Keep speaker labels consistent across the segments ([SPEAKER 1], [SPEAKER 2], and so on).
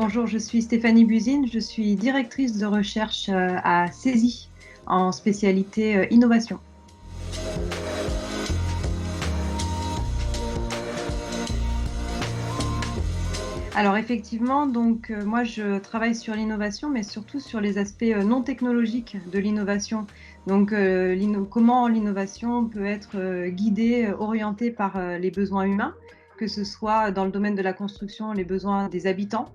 [SPEAKER 1] Bonjour, je suis Stéphanie Buzine, je suis directrice de recherche à CESI en spécialité innovation. Alors effectivement, moi je travaille sur l'innovation, mais surtout sur les aspects non technologiques de l'innovation. Comment l'innovation peut être guidée, orientée par les besoins humains, que ce soit dans le domaine de la construction, les besoins des habitants,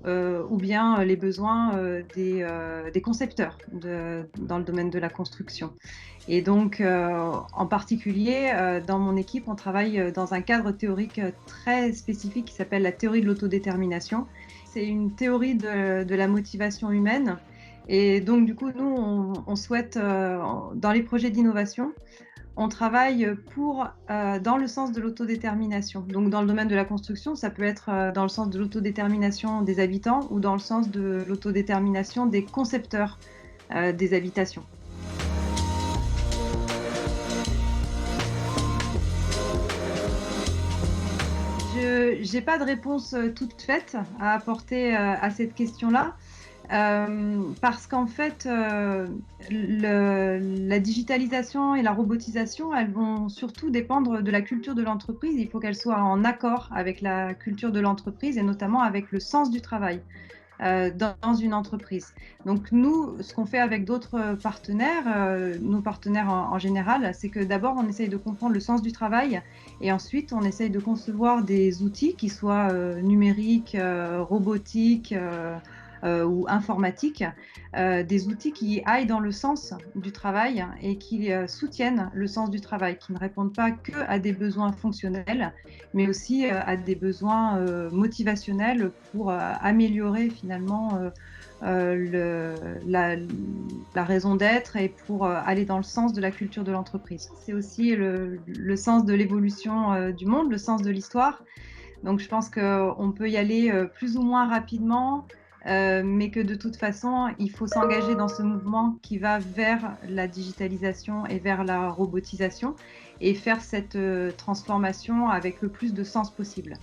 [SPEAKER 1] ou bien les besoins des concepteurs dans le domaine de la construction. Et donc, en particulier, dans mon équipe, on travaille dans un cadre théorique très spécifique qui s'appelle la théorie de l'autodétermination. C'est une théorie de la motivation humaine. Et donc, du coup, nous, on souhaite, dans les projets d'innovation, on travaille dans le sens de l'autodétermination. Donc, dans le domaine de la construction, ça peut être dans le sens de l'autodétermination des habitants ou dans le sens de l'autodétermination des concepteurs des habitations. Je n'ai pas de réponse toute faite à apporter à cette question-là. Parce qu'en fait, la digitalisation et la robotisation, elles vont surtout dépendre de la culture de l'entreprise. Il faut qu'elles soient en accord avec la culture de l'entreprise et notamment avec le sens du travail dans une entreprise. Donc nous, ce qu'on fait avec d'autres partenaires, nos partenaires en général, c'est que d'abord on essaye de comprendre le sens du travail et ensuite on essaye de concevoir des outils qui soient numériques, robotiques, ou informatique, des outils qui aillent dans le sens du travail et qui soutiennent le sens du travail, qui ne répondent pas que à des besoins fonctionnels, mais aussi à des besoins motivationnels pour améliorer finalement la raison d'être et pour aller dans le sens de la culture de l'entreprise. C'est aussi le sens de l'évolution du monde, le sens de l'histoire. Donc je pense qu'on peut y aller plus ou moins rapidement, mais que de toute façon, il faut s'engager dans ce mouvement qui va vers la digitalisation et vers la robotisation et faire cette transformation avec le plus de sens possible.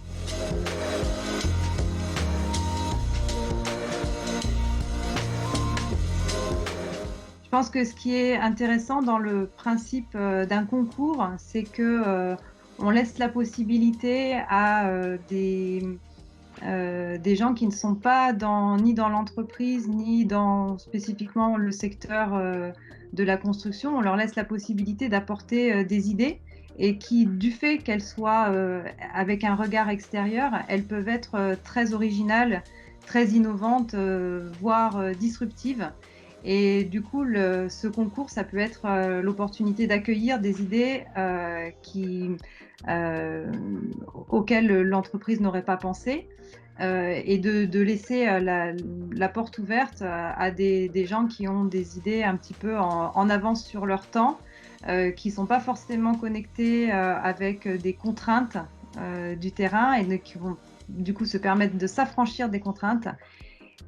[SPEAKER 1] Je pense que ce qui est intéressant dans le principe d'un concours, c'est que on laisse la possibilité à des gens qui ne sont pas ni dans l'entreprise, ni dans spécifiquement le secteur de la construction. On leur laisse la possibilité d'apporter des idées et qui, du fait qu'elles soient avec un regard extérieur, elles peuvent être très originales, très innovantes, voire disruptives. Et du coup, ce concours, ça peut être l'opportunité d'accueillir des idées auxquelles l'entreprise n'aurait pas pensé, et de laisser la porte ouverte à des gens qui ont des idées un petit peu en avance sur leur temps, qui ne sont pas forcément connectés avec des contraintes du terrain et qui vont du coup se permettre de s'affranchir des contraintes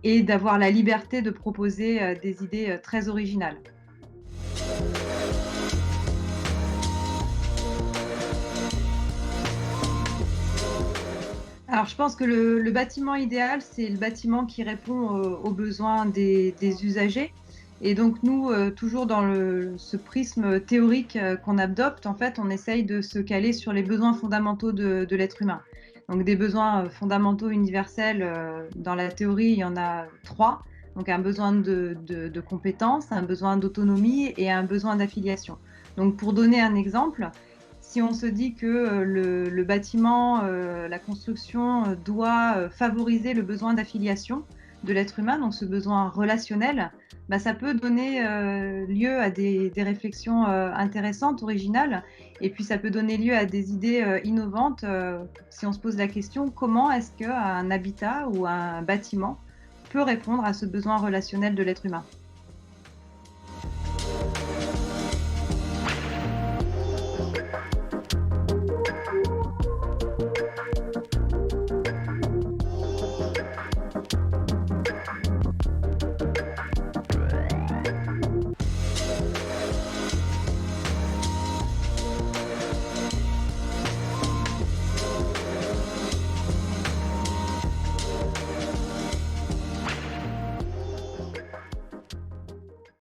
[SPEAKER 1] et d'avoir la liberté de proposer des idées très originales. Alors, je pense que le bâtiment idéal, c'est le bâtiment qui répond aux besoins des usagers. Et donc, nous, toujours dans ce prisme théorique qu'on adopte, en fait, on essaye de se caler sur les besoins fondamentaux de l'être humain. Donc, des besoins fondamentaux universels, dans la théorie, il y en a 3. Donc, un besoin de compétences, un besoin d'autonomie et un besoin d'affiliation. Donc, pour donner un exemple, si on se dit que le bâtiment, la construction doit favoriser le besoin d'affiliation de l'être humain, donc ce besoin relationnel, bah, ça peut donner lieu à des réflexions intéressantes, originales, et puis ça peut donner lieu à des idées innovantes si on se pose la question comment est-ce qu'un habitat ou un bâtiment peut répondre à ce besoin relationnel de l'être humain.